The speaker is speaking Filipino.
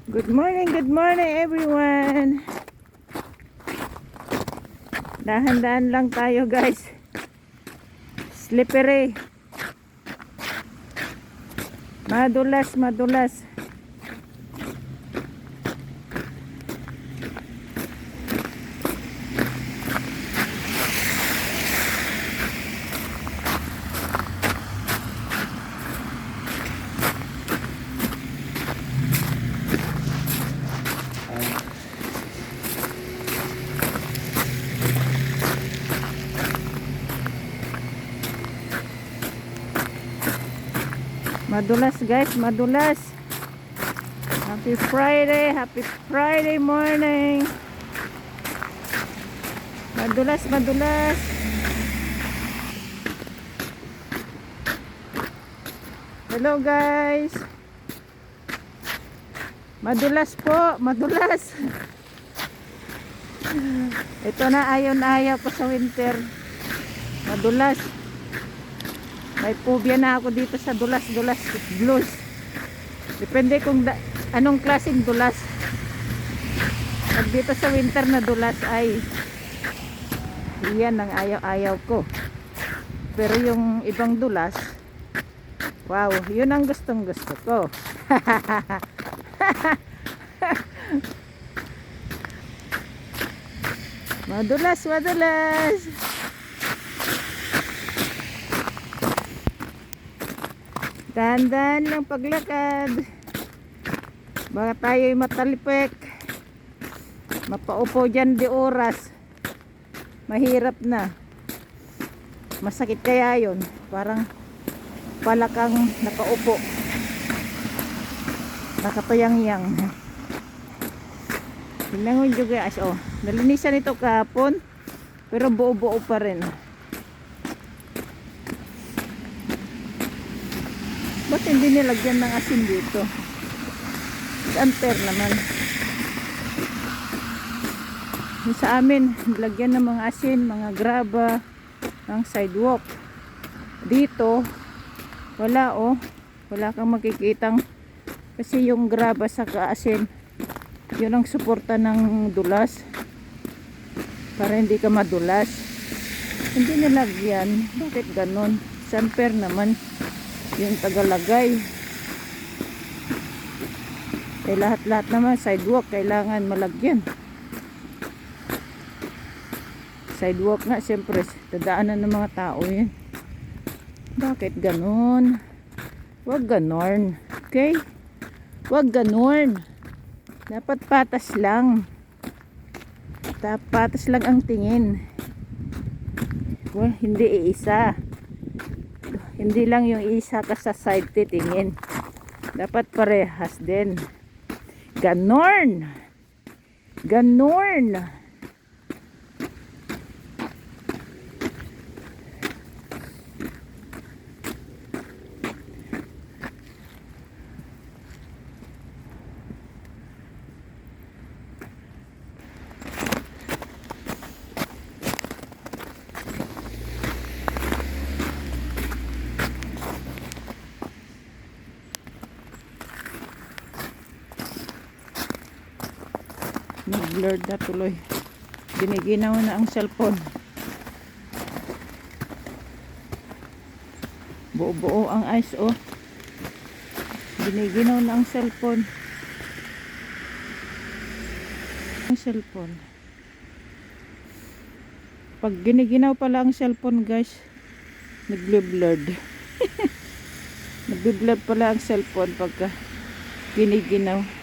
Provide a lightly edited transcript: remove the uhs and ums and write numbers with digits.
Good morning everyone. Dahan-dahan lang tayo guys. Slippery. Madulas. Madulas guys, madulas. Happy Friday morning. Madulas. Hello guys. Madulas po, madulas. Ito na ayaw pa sa winter. Madulas. May phobia na ako dito sa dulas blues. Depende kung anong klaseng dulas. Pag dito sa winter na dulas ay yan ang ayaw ko. Pero yung ibang dulas, wow, yun ang gusto ko. Madulas. Dahan-dahan lang paglakad. Baka tayo'y matalipek. Mapaupo dyan di oras. Mahirap na. Masakit kaya yun. Parang palakang nakaupo. Nakatayang-yang. Tingnan mo juga guys. Oh, nalinisan ito kahapon. Pero buo-buo pa rin. Ba't hindi nilagyan ng asin dito? Unfair naman. Yung sa amin, nilagyan ng mga asin, mga graba, ng sidewalk. Dito, wala oh. Wala kang makikitang kasi yung graba sa kaasin, yun ang suporta ng dulas. Para hindi ka madulas. Hindi nilagyan. Bakit ganon? Unfair naman. Yung tagalagay lahat naman sidewalk kailangan malagyan. Sidewalk nga siyempre dadaanan ng mga tao yan. Bakit ganon? Wag ganon, okay? Wag ganon. Dapat patas lang ang tingin. Well, hindi iisa. Hindi lang yung isa ka sa side titingin. Dapat parehas din. Ganon. Nag-blurred na tuloy. Giniginaw na ang cellphone. Buo-buo ang ice oh. Giniginaw na ang cellphone. Pag giniginaw pala ang cellphone guys, nag-blurred. Nag-blurred pala ang cellphone pagka giniginaw.